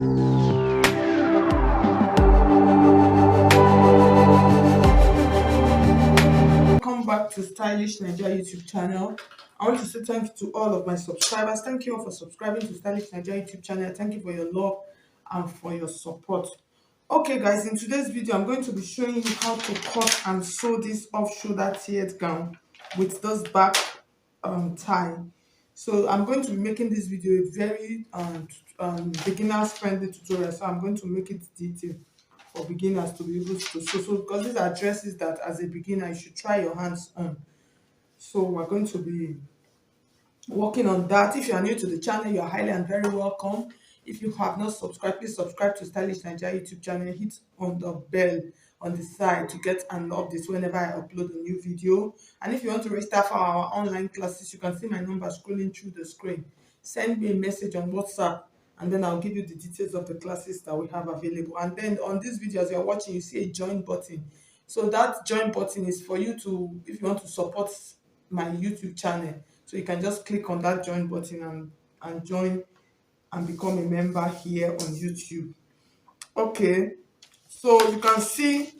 Welcome back to Stylish Nigeria YouTube channel. I want to say thank you to all of my subscribers. Thank you all for subscribing to Stylish Nigeria YouTube channel. Thank you for your love and for your support. Okay guys, in today's video I'm going to be showing you how to cut and sew this off-shoulder tiered gown with this back tie. So I'm going to be making this video a very beginners friendly tutorial. So I'm going to make it detailed for beginners to be able to sew. So because these are dresses that as a beginner you should try your hands on. So we're going to be working on that. If you are new to the channel, you are highly and very welcome. If you have not subscribed, please subscribe to Stylish Nigeria YouTube channel. Hit on the bell on the side to get an update whenever I upload a new video. And if you want to register for our online classes, you can see my number scrolling through the screen. Send me a message on WhatsApp and then I'll give you the details of the classes that we have available. And then on this video, as you're watching, you see a join button. So that join button is for you to, if you want to support my YouTube channel, so you can just click on that join button and join and become a member here on YouTube. Okay, so you can see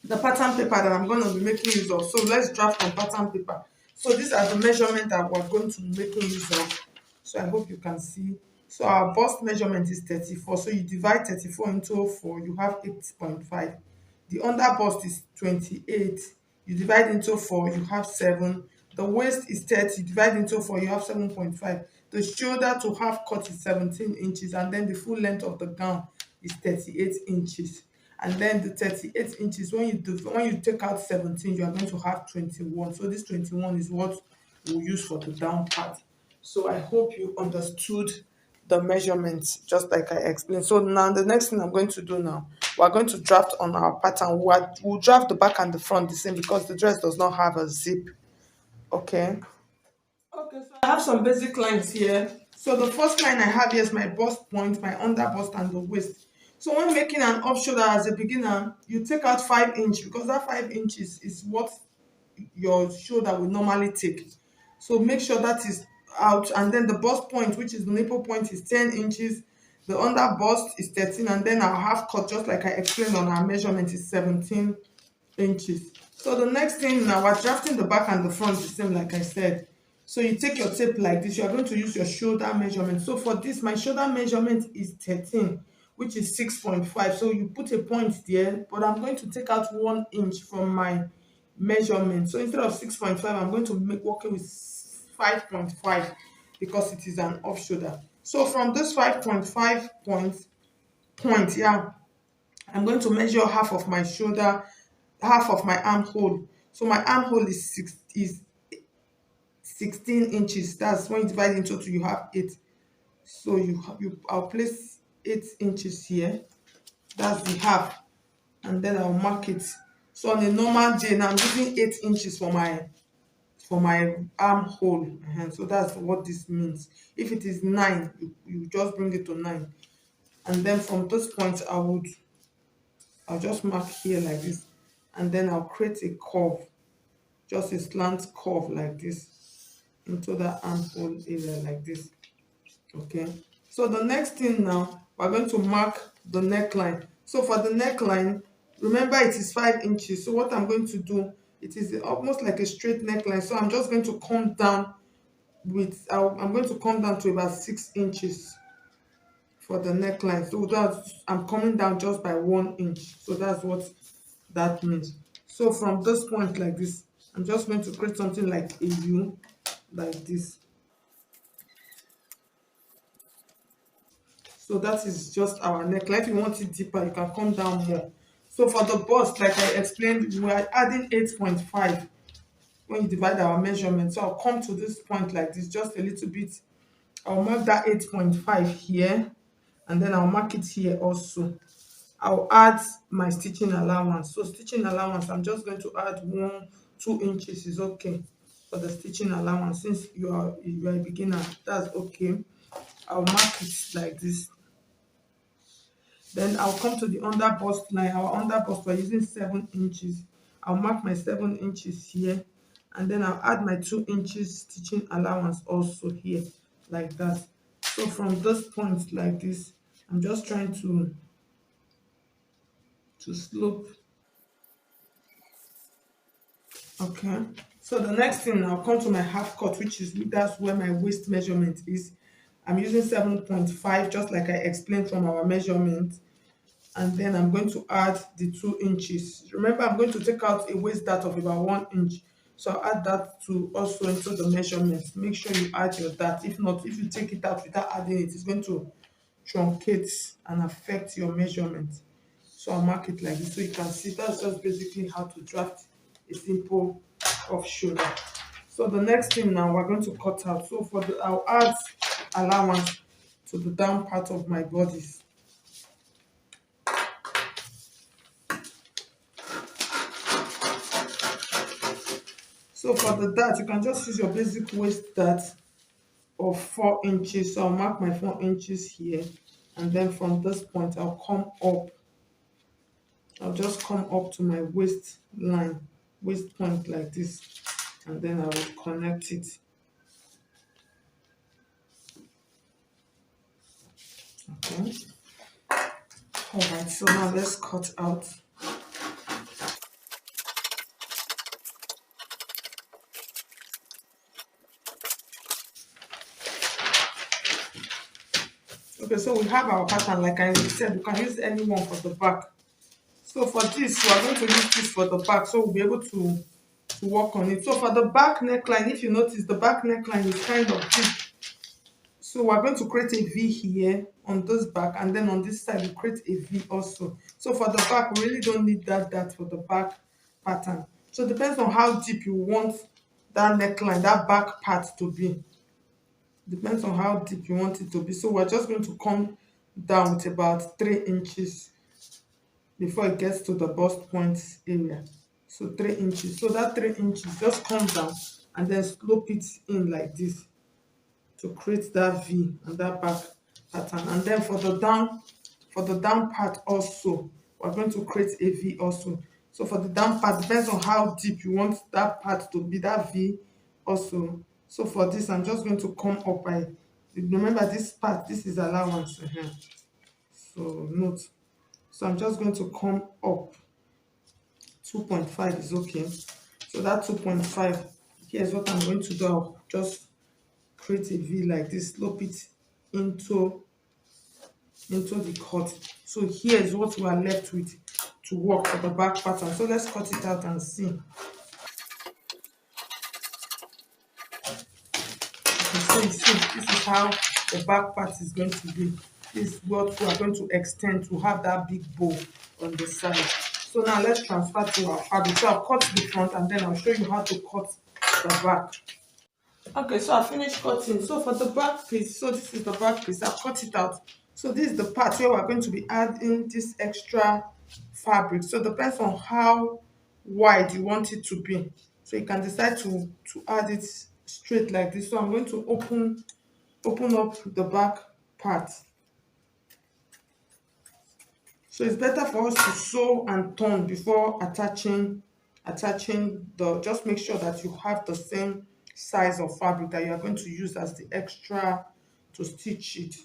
the pattern paper that I'm going to be making use of. So let's draft on pattern paper. So these are the measurements that we're going to be making use of. So I hope you can see. So our bust measurement is 34. So you divide 34 into 4, you have 8.5. The under bust is 28. You divide into 4, you have 7. The waist is 30. Divide into 4, you have 7.5. The shoulder to half cut is 17 inches, and then the full length of the gown is 38 inches. And then the 38 inches, when you take out 17, you are going to have 21. So this 21 is what we'll use for the down part. So I hope you understood the measurements just like I explained. So now the next thing I'm going to do now, we're going to draft on our pattern. We'll draft the back and the front the same because the dress does not have a zip. Okay. Okay, so I have some basic lines here. So the first line I have here is my bust point, my under bust, and the waist. So when making an off shoulder as a beginner, you take out 5 inches because that 5 inches is what your shoulder will normally take. So make sure that is out, and then the bust point, which is the nipple point, is 10 inches. The under bust is 13, and then our half cut, just like I explained on our measurement, is 17 inches. So the next thing now, we're drafting the back and the front the same like I said. So you take your tape like this, you're going to use your shoulder measurement. So for this, my shoulder measurement is 13, which is 6.5. So you put a point there, but I'm going to take out 1 inch from my measurement. So instead of 6.5, I'm going to make working with 5.5 because it is an off shoulder. So from this 5.5 point, yeah, I'm going to measure half of my shoulder, half of my armhole. So my armhole is 16 inches. That's when you divide into 2, you have 8. So I'll place 8 inches here. That's the half, and then I'll mark it. So on a normal day, now I'm using 8 inches for my armhole. So that's what this means. If it is 9, you just bring it to 9, and then from this point I'll just mark here like this, and then I'll create a curve, just a slant curve like this into the armhole area like this. Okay, so the next thing now, we're going to mark the neckline. So for the neckline, remember it is 5 inches. So what I'm going to do, it is almost like a straight neckline. So I'm just going to come down I'm going to come down to about 6 inches for the neckline. So I'm coming down just by 1 inch. So that's what that means. So from this point like this, I'm just going to create something like a U like this. So that is just our neckline. If you want it deeper, you can come down more. So for the bust, like I explained, we are adding 8.5 when you divide our measurement. So I'll come to this point like this, just a little bit. I'll mark that 8.5 here, and then I'll mark it here also. I'll add my stitching allowance. So stitching allowance, I'm just going to add 2 inches is okay for the stitching allowance. Since you are a beginner, that's okay. I'll mark it like this. Then I'll come to the under bust line. Our under bust, we're using 7 inches. I'll mark my 7 inches here, and then I'll add my 2 inches stitching allowance also here like that. So from this point like this, I'm just trying to slope. Okay. So the next thing, I'll come to my half cut, which is that's where my waist measurement is. I'm using 7.5, just like I explained from our measurement. And then I'm going to add the 2 inches. Remember, I'm going to take out a waist dart of about 1 inch. So I'll add that to also into the measurement. Make sure you add your dart. If not, if you take it out without adding it, it's going to truncate and affect your measurement. So I'll mark it like this so you can see. That's just basically how to draft a simple off shoulder. So the next thing now we're going to cut out. So for the I'll add allowance to the down part of my body. So for the dart, you can just use your basic waist dart of 4 inches. So I'll mark my 4 inches here, and then from this point I'll come up. I'll just come up to my waist line, waist point like this, and then I will connect it. Okay. All right. So now let's cut out. Okay, so we have our pattern. Like I said, we can use any one for the back. So for this, we are going to use this for the back, so we'll be able to work on it. So for the back neckline, if you notice, the back neckline is kind of deep. So we're going to create a V here on this back, and then on this side we create a V also. So for the back, we really don't need that for the back pattern. So it depends on how deep you want that neckline, that back part to be. Depends on how deep you want it to be. So we're just going to come down with about 3 inches before it gets to the bust point area. So 3 inches. So that 3 inches, just come down and then slope it in like this to create that V and that back pattern. And then for the down part also, we're going to create a V also. So for the down part, depends on how deep you want that part to be, that V also. So for this, I'm just going to come up by, remember this part, this is allowance. So note. So I'm just going to come up. 2.5 is okay. So that 2.5, here's what I'm going to do. I'll just create a V like this, slope it into the cut. So here's what we are left with to work for the back pattern. So let's cut it out and see. Okay, so you see, this is how the back part is going to be. This is what we are going to extend to have that big bow on the side. So now let's transfer to our fabric. So I'll cut the front and then I'll show you how to cut the back. Okay, so I finished cutting. So for the back piece, so this is the back piece. I've cut it out. So this is the part where we're going to be adding this extra fabric. So it depends on how wide you want it to be. So you can decide to add it straight like this. So I'm going to open up the back part. So it's better for us to sew and turn before attaching the, just make sure that you have the same size of fabric that you are going to use as the extra to stitch it.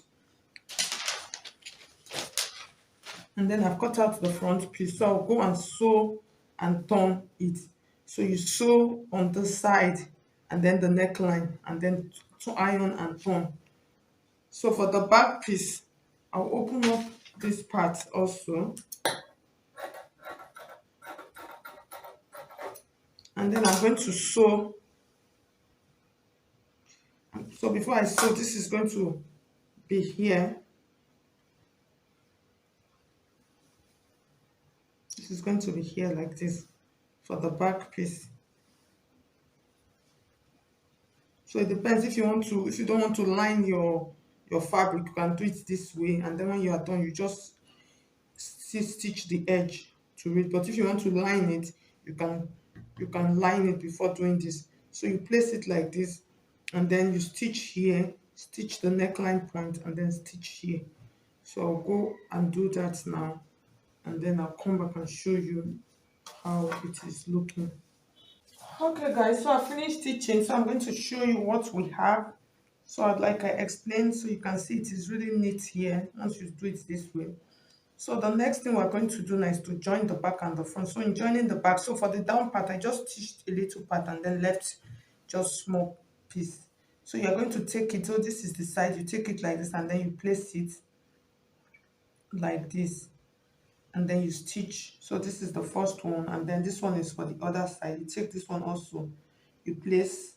And then I've cut out the front piece, so I'll go and sew and turn it. So you sew on this side and then the neckline, and then to iron and turn. So for the back piece, I'll open up this part also, and then I'm going to sew. So before I sew, this is going to be here. This is going to be here like this for the back piece. So it depends if you don't want to line your fabric, you can do it this way, and then when you are done, you just stitch the edge to it. But if you want to line it, you can line it before doing this. So you place it like this, and then you stitch here, stitch the neckline point, and then stitch here. So I'll go and do that now, and then I'll come back and show you how it is looking. Okay guys, so I finished stitching, so I'm going to show you what we have. So I'd like I explained, so you can see it is really neat here once you do it this way. So the next thing we're going to do now is to join the back and the front. So in joining the back, so for the down part, I just stitched a little part and then left just small piece. So you're going to take it, so this is the side, you take it like this and then you place it like this and then you stitch. So this is the first one and then this one is for the other side. You take this one also, you place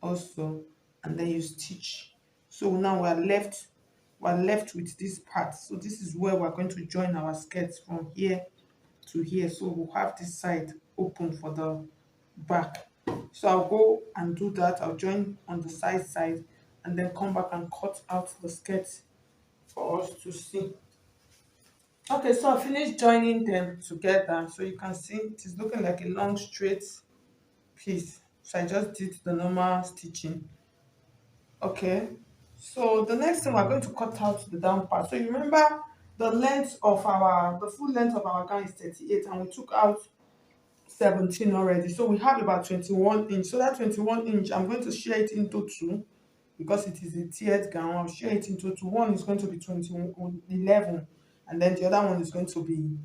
also and then you stitch. So now we're left with this part. So this is where we're going to join our skirts from here to here. So we'll have this side open for the back. So I'll go and do that. I'll join on the side and then come back and cut out the skirt for us to see. Okay, so I finished joining them together. So you can see it is looking like a long straight piece. So I just did the normal stitching. Okay, so the next thing we're going to cut out the down part. So you remember the full length of our gown is 38 and we took out 17 already. So we have about 21 inch. So that 21 inch, I'm going to share it into two because it is a tiered gown. I'll share it into two. One is going to be 11 and then the other one is going to be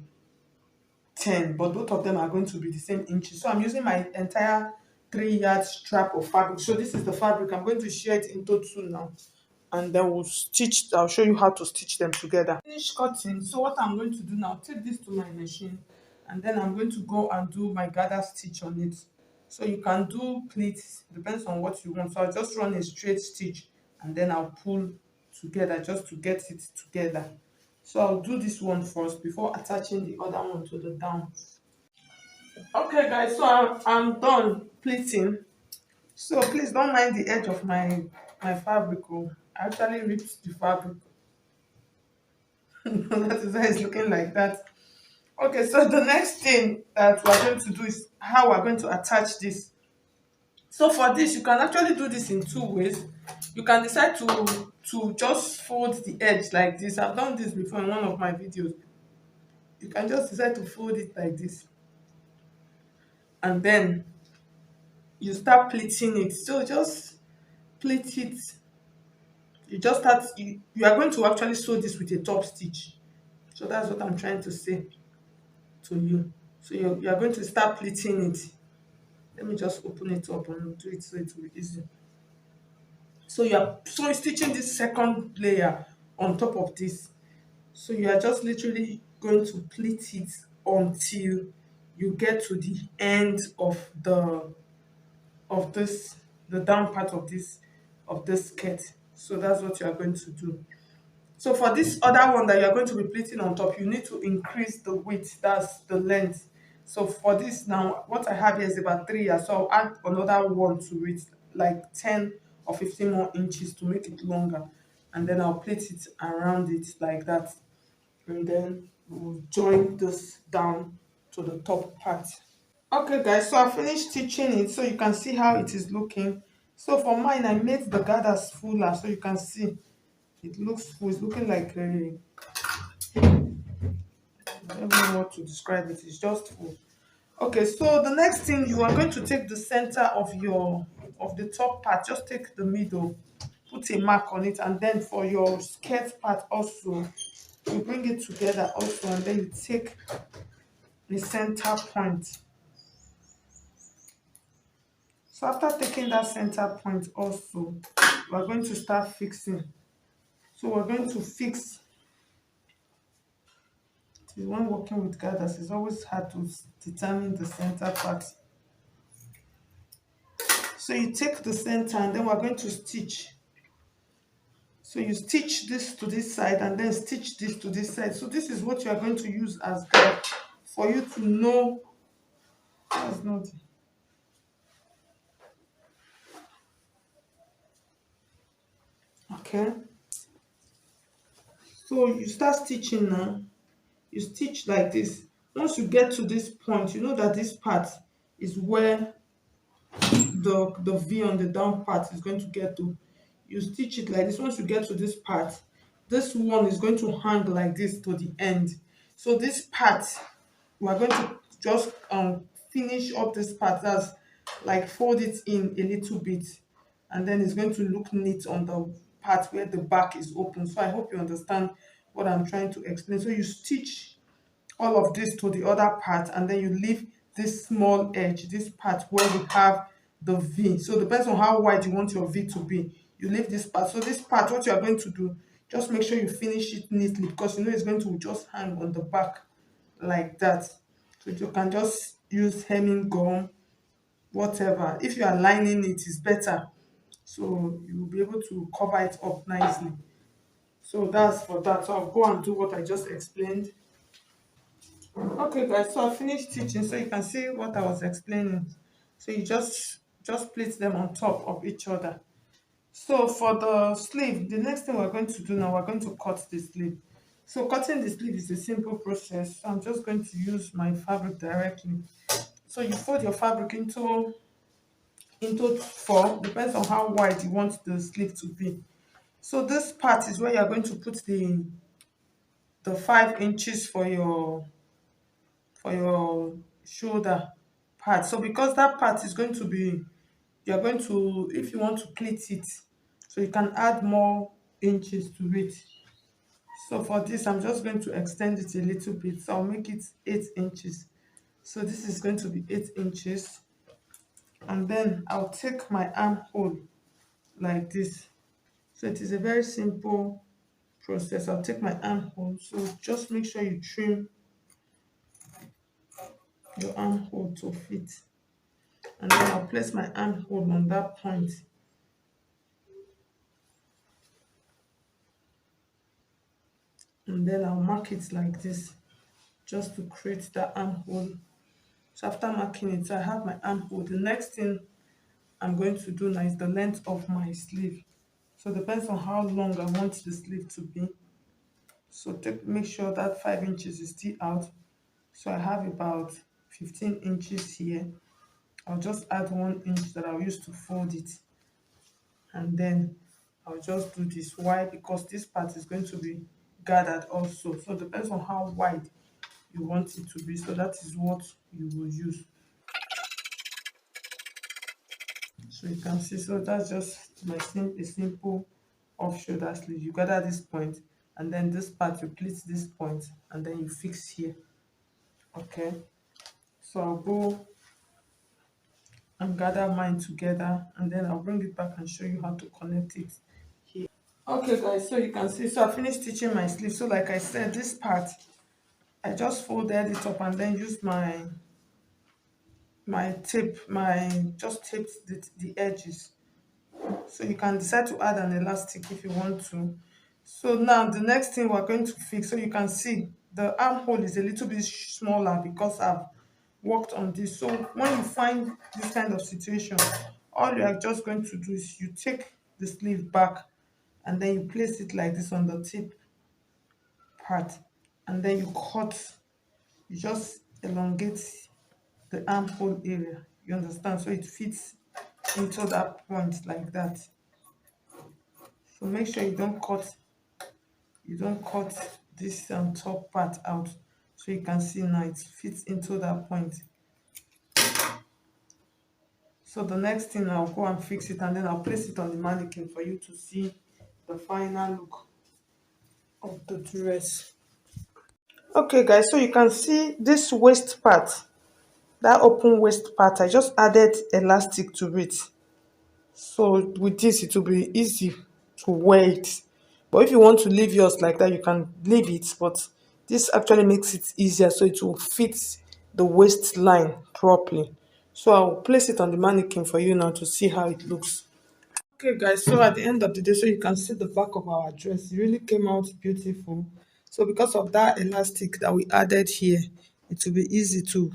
10, but both of them are going to be the same inches. So I'm using my entire 3 yard strap of fabric. So this is the fabric. I'm going to share it into two now. And then we'll stitch, I'll show you how to stitch them together. Finish cutting. So what I'm going to do now, take this to my machine and then I'm going to go and do my gather stitch on it. So you can do pleats, depends on what you want. So I'll just run a straight stitch and then I'll pull together just to get it together. So I'll do this one first before attaching the other one to the down. Okay guys, so I'm done pleating. So please don't mind the edge of my fabric. Oh. I actually ripped the fabric. That is why it's looking like that. Okay, so the next thing that we're going to do is how we're going to attach this. So for this, you can actually do this in two ways. You can decide to just fold the edge like this. I've done this before in one of my videos. You can just decide to fold it like this and then you start pleating it. So just pleat it. You just start, you are going to actually sew this with a top stitch. So that's what I'm trying to say to you. So you're going to start pleating it. Let me just open it up and do it so it will be easy. So you're stitching this second layer on top of this. So you are just literally going to pleat it until you get to the end of this the down part of this skirt. So that's what you are going to do. So for this other one that you are going to be pleating on top, you need to increase the width, that's the length. So for this now, what I have here is about 3 years. So I'll add another one to it, like 10 or 15 more inches to make it longer. And then I'll plait it around it like that. And then we'll join this down to the top part. Okay guys, so I finished stitching it so you can see how it is looking. So for mine, I made the gathers fuller so you can see it looks full. It's looking like a, I don't know what to describe it. It's just full. Okay, so the next thing, you are going to take the center of the top part. Just take the middle, put a mark on it, and then for your skirt part also, you bring it together also, and then you take the center point. So after taking that center point also, we're going to start fixing. So we're going to fix. When working with gathers, it's always hard to determine the center part. So you take the center and then we're going to stitch. So you stitch this to this side and then stitch this to this side. So this is what you are going to use as guide for you to know. That's not. Okay. So you start stitching now. You stitch like this. Once you get to this point, you know that this part is where the V on the down part is going to get to. You stitch it like this. Once you get to this part, this one is going to hang like this to the end. So this part, we are going to just finish up this part. That's like fold it in a little bit and then it's going to look neat on the part where the back is open. So I hope you understand what I'm trying to explain. So you stitch all of this to the other part, and then you leave this small edge, this part where we have the V. So depends on how wide you want your V to be. You leave this part. So this part, what you are going to do, just make sure you finish it neatly, because you know it's going to just hang on the back like that. So you can just use hemming gum, whatever. If you are lining it, it's better. So you will be able to cover it up nicely. So that's for that. So I'll go and do what I just explained. Okay guys, so I finished teaching, so you can see what I was explaining. So you just place them on top of each other. So for the sleeve, the next thing we're going to do now, we're going to cut the sleeve. So cutting the sleeve is a simple process. So I'm just going to use my fabric directly. So you fold your fabric into four, depends on how wide you want the sleeve to be. So this part is where you're going to put the 5 inches for your shoulder part. So because that part is going to be, you're going to, if you want to pleat it, so you can add more inches to it. So for this, I'm just going to extend it a little bit. So I'll make it 8 inches. So this is going to be 8 inches. And then I'll take my armhole like this. So it is a very simple process. I'll take my armhole. So just make sure you trim your armhole to fit. And then I'll place my armhole on that point. And then I'll mark it like this, just to create that armhole. So after marking it, I have my armhole. The next thing I'm going to do now is the length of my sleeve. So it depends on how long I want the sleeve to be. So make sure that 5 inches is still out. So I have about 15 inches here. I'll just add 1 inch that I'll use to fold it. And then I'll just do this. Why? Because this part is going to be gathered also. So it depends on how wide you want it to be. So that is what you will use. So you can see, so that's just a simple off shoulder sleeve. You gather this point, and then this part you pleat this point, and then you fix here. Okay, so I'll go and gather mine together, and then I'll bring it back and show you how to connect it here. Okay guys, so you can see, so I finished stitching my sleeve. So like I said, this part I just folded it up and then used my tape, my just taped the edges. So you can decide to add an elastic if you want to. So now the next thing we're going to fix, so you can see the armhole is a little bit smaller because I've worked on this. So when you find this kind of situation, all you are just going to do is you take the sleeve back, and then you place it like this on the tip part, and then you cut, you just elongate the armhole area, you understand, so it fits into that point like that. So make sure you don't cut this top part out. So you can see now it fits into that point. So the next thing, I'll go and fix it, and then I'll place it on the mannequin for you to see the final look of the dress. Okay guys, so you can see this waist part, that open waist part, I just added elastic to it. So with this, it will be easy to wear it. But if you want to leave yours like that, you can leave it. But this actually makes it easier, so it will fit the waistline properly. So I'll place it on the mannequin for you now to see how it looks. Okay guys, so at the end of the day, so you can see the back of our dress. It really came out beautiful. So because of that elastic that we added here, it will be easy to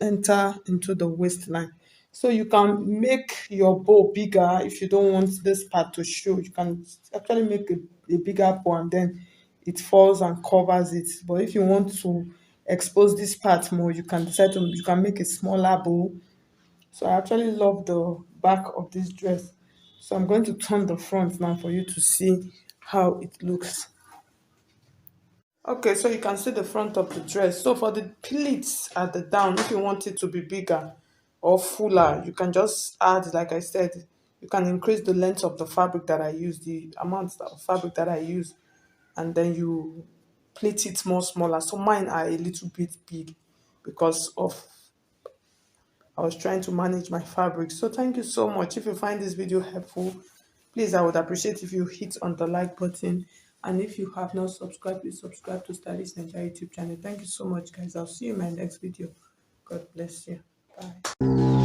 enter into the waistline. So you can make your bow bigger if you don't want this part to show. You can actually make a bigger bow, and then it falls and covers it. But if you want to expose this part more, you can make a smaller bow. So I actually love the back of this dress. So I'm going to turn the front now for you to see how it looks. Okay, so you can see the front of the dress. So for the pleats at the down, if you want it to be bigger or fuller, you can just add, like I said, You can increase the length of the fabric that I use, the amount of fabric that I use, and then you plait it more smaller. So mine are a little bit big because of I was trying to manage my fabric. So thank you so much. If you find this video helpful, please, I would appreciate if you hit on the like button. And if you have not subscribed, please subscribe to Stylish Nigeria YouTube channel. Thank you so much, guys. I'll see you in my next video. God bless you. Bye.